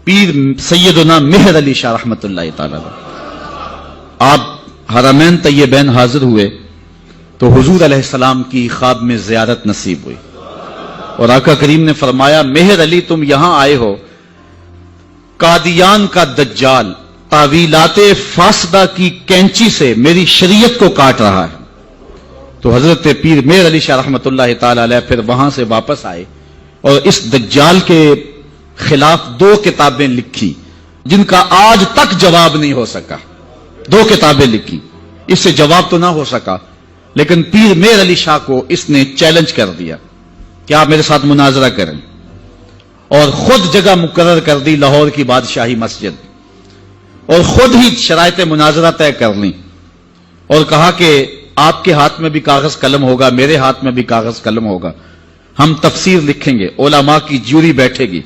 پیر سیدنا مہر علی شاہ رحمت اللہ تعالی آپ حرمین طیبین حاضر ہوئے تو حضور علیہ السلام کی خواب میں زیارت نصیب ہوئی اور آقا کریم نے فرمایا مہر علی تم یہاں آئے ہو، قادیان کا دجال تعویلات فاسدہ کی کینچی سے میری شریعت کو کاٹ رہا ہے۔ تو حضرت پیر مہر علی شاہ رحمت اللہ تعالی علیہ پھر وہاں سے واپس آئے اور اس دجال کے خلاف 2 کتابیں لکھی جن کا آج تک جواب نہیں ہو سکا۔ 2 کتابیں لکھی، اس سے جواب تو نہ ہو سکا، لیکن پیر مہر علی شاہ کو اس نے چیلنج کر دیا کہ آپ میرے ساتھ مناظرہ کریں، اور خود جگہ مقرر کر دی لاہور کی بادشاہی مسجد، اور خود ہی شرائط مناظرہ طے کر لیں اور کہا کہ آپ کے ہاتھ میں بھی کاغذ قلم ہوگا، میرے ہاتھ میں بھی کاغذ قلم ہوگا، ہم تفسیر لکھیں گے، علماء کی جوری بیٹھے گی،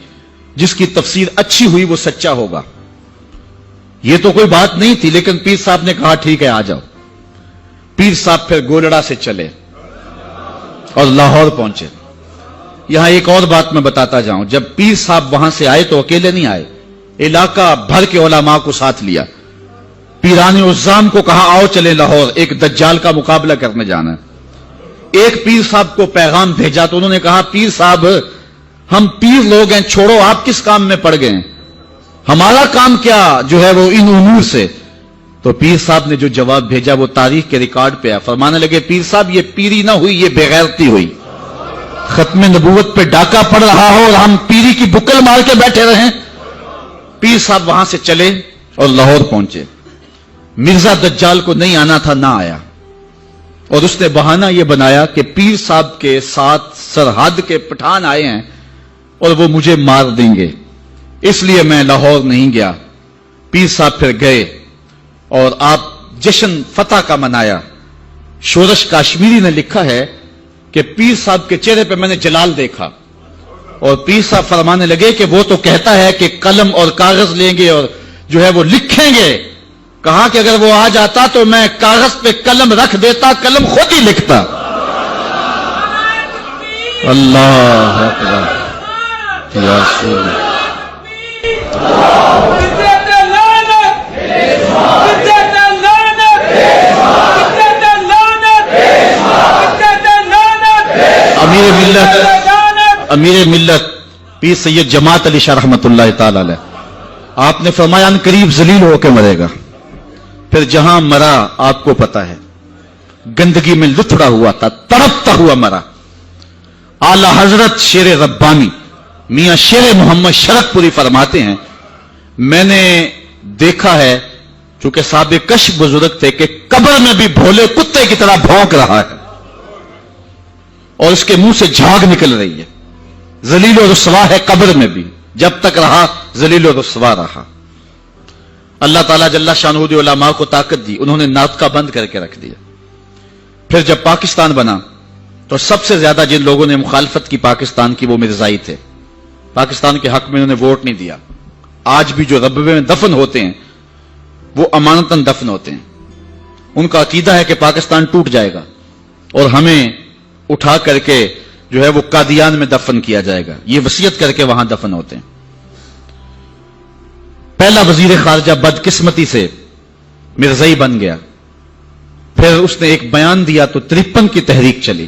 جس کی تفسیر اچھی ہوئی وہ سچا ہوگا۔ یہ تو کوئی بات نہیں تھی، لیکن پیر صاحب نے کہا ٹھیک ہے آ جاؤ۔ پیر صاحب پھر گولڑا سے چلے اور لاہور پہنچے۔ یہاں ایک اور بات میں بتاتا جاؤں، جب پیر صاحب وہاں سے آئے تو اکیلے نہیں آئے، علاقہ بھر کے علماء کو ساتھ لیا۔ پیران عزام کو کہا آؤ چلے لاہور، ایک دجال کا مقابلہ کرنے جانا ہے۔ ایک پیر صاحب کو پیغام بھیجا تو انہوں نے کہا پیر صاحب ہم پیر لوگ ہیں، چھوڑو آپ کس کام میں پڑ گئے ہیں، ہمارا کام کیا جو ہے وہ ان امور سے۔ تو پیر صاحب نے جو جواب بھیجا وہ تاریخ کے ریکارڈ پہ ہے، فرمانے لگے پیر صاحب یہ پیری نہ ہوئی، یہ بغیرتی ہوئی۔ ختم نبوت پہ ڈاکہ پڑ رہا ہو اور ہم پیری کی بکل مار کے بیٹھے رہیں۔ پیر صاحب وہاں سے چلے اور لاہور پہنچے۔ مرزا دجال کو نہیں آنا تھا، نہ آیا، اور اس نے بہانہ یہ بنایا کہ پیر صاحب کے ساتھ سرحد کے پٹھان آئے ہیں اور وہ مجھے مار دیں گے، اس لیے میں لاہور نہیں گیا۔ پیر صاحب پھر گئے اور آپ جشن فتح کا منایا۔ شورش کاشمیری نے لکھا ہے کہ پیر صاحب کے چہرے پہ میں نے جلال دیکھا، اور پیر صاحب فرمانے لگے کہ وہ تو کہتا ہے کہ قلم اور کاغذ لیں گے اور جو ہے وہ لکھیں گے، کہا کہ اگر وہ آ جاتا تو میں کاغذ پہ قلم رکھ دیتا، قلم خود ہی لکھتا۔ اللہ اکبر یا رسول اللہ۔ امیر ملت پیر سید جماعت علی شاہ رحمت اللہ تعالی علیہ، آپ نے فرمایا ان قریب ذلیل ہو کے مرے گا۔ پھر جہاں مرا آپ کو پتا ہے، گندگی میں لتھڑا ہوا تھا، تڑپتا ہوا مرا۔ اعلی حضرت شیر ربانی میاں شیر محمد شرک پوری فرماتے ہیں میں نے دیکھا ہے، چونکہ صاحب کش بزرگ تھے، کہ قبر میں بھی بھولے کتے کی طرح بھونک رہا ہے اور اس کے منہ سے جھاگ نکل رہی ہے۔ ذلیل و رسوا ہے قبر میں بھی، جب تک رہا ذلیل و رسوا رہا۔ اللہ تعالیٰ جل شانہ علماء کو طاقت دی، انہوں نے ناطقہ بند کر کے رکھ دیا۔ پھر جب پاکستان بنا تو سب سے زیادہ جن لوگوں نے مخالفت کی پاکستان کی وہ مرزائی تھے۔ پاکستان کے حق میں انہوں نے ووٹ نہیں دیا۔ آج بھی جو ربوے میں دفن ہوتے ہیں وہ امانتاً دفن ہوتے ہیں، ان کا عقیدہ ہے کہ پاکستان ٹوٹ جائے گا اور ہمیں اٹھا کر کے جو ہے وہ قادیان میں دفن کیا جائے گا، یہ وصیت کر کے وہاں دفن ہوتے ہیں۔ پہلا وزیر خارجہ بدقسمتی سے مرزائی بن گیا، پھر اس نے ایک بیان دیا تو 53 کی تحریک چلی۔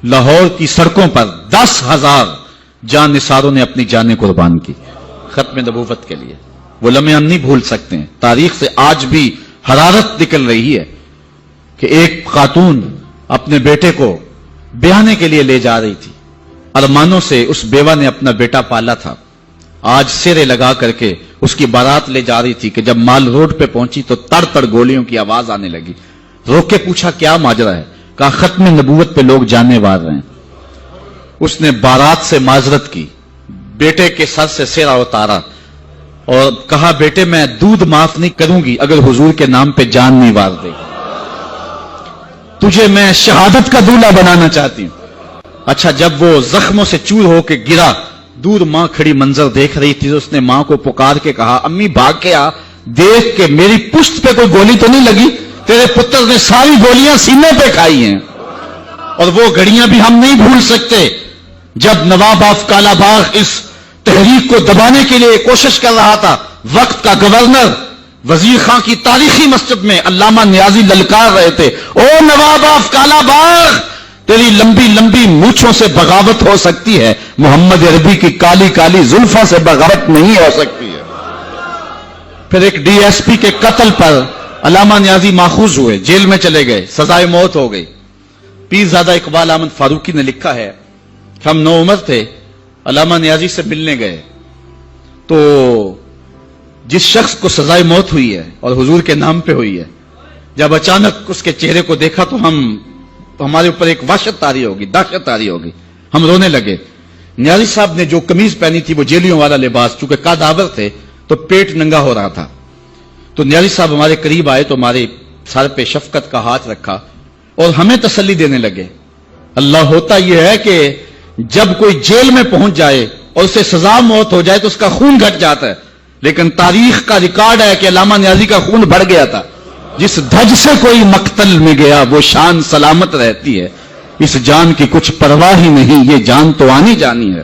لاہور کی سڑکوں پر 10,000 جان نثاروں نے اپنی جانیں قربان کی ختم نبوت کے لیے۔ وہ لمحے ہم نہیں بھول سکتے ہیں، تاریخ سے آج بھی حرارت نکل رہی ہے کہ ایک خاتون اپنے بیٹے کو بیانے کے لیے لے جا رہی تھی، ارمانوں سے اس بیوہ نے اپنا بیٹا پالا تھا، آج سرے لگا کر کے اس کی بارات لے جا رہی تھی کہ جب مال روڈ پہ پہنچی تو تڑ تڑ گولیوں کی آواز آنے لگی۔ روک کے پوچھا کیا ماجرا ہے، کہا ختم نبوت پہ لوگ جانے وار رہے ہیں۔ اس نے بارات سے معذرت کی، بیٹے کے سر سے سرا اتارا اور کہا بیٹے میں دودھ معاف نہیں کروں گی اگر حضور کے نام پہ جان نہیں وار دے گی، تجھے میں شہادت کا دولہا بنانا چاہتی ہوں۔ اچھا جب وہ زخموں سے چور ہو کے گرا، دور ماں کھڑی منظر دیکھ رہی تھی، اس نے ماں کو پکار کے کہا امی بھاگ کے آ، دیکھ کہ میری پشت پہ کوئی گولی تو نہیں لگی، تیرے پتر نے ساری گولیاں سینے پہ کھائی ہیں۔ اور وہ گھڑیاں بھی ہم نہیں بھول سکتے جب نواب آف کالا باغ اس تحریک کو دبانے کے لیے کوشش کر رہا تھا، وقت کا گورنر وزیر خان کی تاریخی مسجد میں علامہ نیازی للکار رہے تھے، او نواب آف کالا باغ، تیری لمبی لمبی مونچھوں سے بغاوت ہو سکتی ہے، محمد عربی کی کالی کالی زلفوں سے بغاوت نہیں ہو سکتی ہے۔ پھر ایک ڈی ایس پی کے قتل پر علامہ نیازی ماخوذ ہوئے، جیل میں چلے گئے، سزائے موت ہو گئی۔ پیرزادہ اقبال احمد فاروقی نے لکھا ہے کہ ہم نو عمر تھے، علامہ نیازی سے ملنے گئے تو جس شخص کو سزائے موت ہوئی ہے اور حضور کے نام پہ ہوئی ہے، جب اچانک اس کے چہرے کو دیکھا تو ہمارے اوپر ایک وحشت طاری ہوگی، دہشت طاری ہوگی، ہم رونے لگے۔ نیازی صاحب نے جو قمیض پہنی تھی وہ جیلیوں والا لباس، چونکہ قادآور تھے تو پیٹ ننگا ہو رہا تھا، تو نیازی صاحب ہمارے قریب آئے تو ہمارے سر پہ شفقت کا ہاتھ رکھا اور ہمیں تسلی دینے لگے۔ اللہ ہوتا یہ ہے کہ جب کوئی جیل میں پہنچ جائے اور اسے سزا موت ہو جائے تو اس کا خون گھٹ جاتا ہے، لیکن تاریخ کا ریکارڈ ہے کہ علامہ نیازی کا خون بڑھ گیا تھا۔ جس دھج سے کوئی مقتل میں گیا وہ شان سلامت رہتی ہے، اس جان کی کچھ پرواہ ہی نہیں، یہ جان تو آنی جانی ہے۔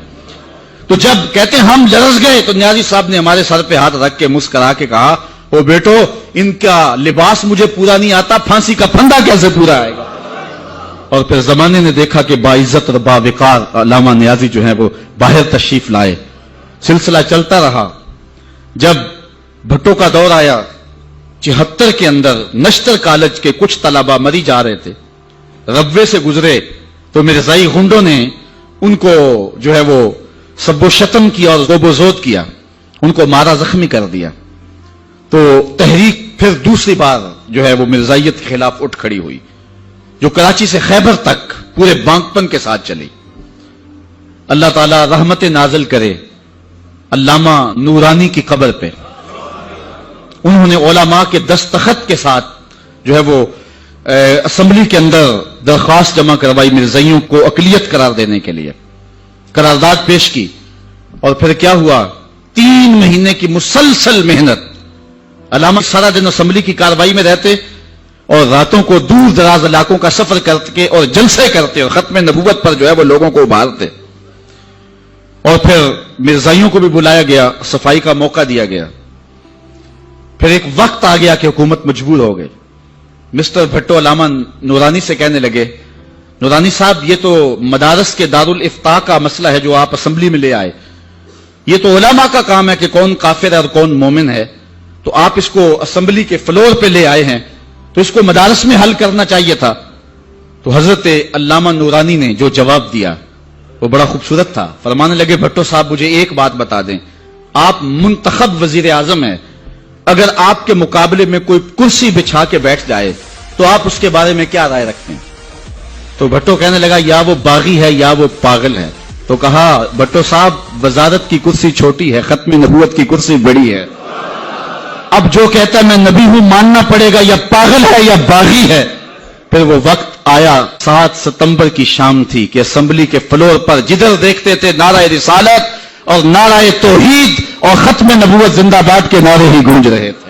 تو جب کہتے ہیں ہم لرز گئے تو نیازی صاحب نے ہمارے سر پہ ہاتھ رکھ کے مسکرا کے کہا، او بیٹو ان کا لباس مجھے پورا نہیں آتا، پھانسی کا پھندا کیسے پورا آئے گا؟ اور پھر زمانے نے دیکھا کہ باعزت اور باوقار علامہ نیازی جو ہیں وہ باہر تشریف لائے، سلسلہ چلتا رہا۔ جب بھٹو کا دور آیا 74 کے اندر نشتر کالج کے کچھ طلبہ مری جا رہے تھے، ربوے سے گزرے تو مرزائی غنڈوں نے ان کو جو ہے وہ سب و شتم کیا اور ذوب و زود کیا، ان کو مارا زخمی کر دیا۔ تو تحریک پھر دوسری بار جو ہے وہ مرزائیت کے خلاف اٹھ کھڑی ہوئی، جو کراچی سے خیبر تک پورے بانکپن کے ساتھ چلی۔ اللہ تعالی رحمت نازل کرے علامہ نورانی کی قبر پہ، انہوں نے علماء کے دستخط کے ساتھ جو ہے وہ اسمبلی کے اندر درخواست جمع کروائی، مرزائیوں کو اقلیت قرار دینے کے لیے قرارداد پیش کی، اور پھر کیا ہوا، 3 مہینے کی مسلسل محنت، علامہ سارا دن اسمبلی کی کارروائی میں رہتے اور راتوں کو دور دراز علاقوں کا سفر کرتے اور جلسے کرتے اور ختم نبوت پر جو ہے وہ لوگوں کو ابھارتے، اور پھر مرزائیوں کو بھی بلایا گیا، صفائی کا موقع دیا گیا۔ پھر ایک وقت آ گیا کہ حکومت مجبور ہو گئی۔ مسٹر بھٹو علامہ نورانی سے کہنے لگے، نورانی صاحب یہ تو مدارس کے دارالافتاء کا مسئلہ ہے جو آپ اسمبلی میں لے آئے، یہ تو علماء کا کام ہے کہ کون کافر ہے اور کون مومن ہے، تو آپ اس کو اسمبلی کے فلور پہ لے آئے ہیں تو اس کو مدارس میں حل کرنا چاہیے تھا۔ تو حضرت علامہ نورانی نے جو جواب دیا وہ بڑا خوبصورت تھا، فرمانے لگے، بھٹو صاحب مجھے ایک بات بتا دیں، آپ منتخب وزیر اعظم ہیں، اگر آپ کے مقابلے میں کوئی کرسی بچھا کے بیٹھ جائے تو آپ اس کے بارے میں کیا رائے رکھتے ہیں؟ تو بھٹو کہنے لگا، یا وہ باغی ہے یا وہ پاگل ہے۔ تو کہا، بھٹو صاحب وزارت کی کرسی چھوٹی ہے، ختم نبوت کی کرسی بڑی ہے، اب جو کہتا ہے میں نبی ہوں ماننا پڑے گا، یا پاگل ہے یا باغی ہے۔ پھر وہ وقت آیا، 7 ستمبر کی شام تھی کہ اسمبلی کے فلور پر جدھر دیکھتے تھے نعرہ رسالت اور نعرہ توحید اور ختم نبوت زندہ باد کے نعرے ہی گونج رہے تھے۔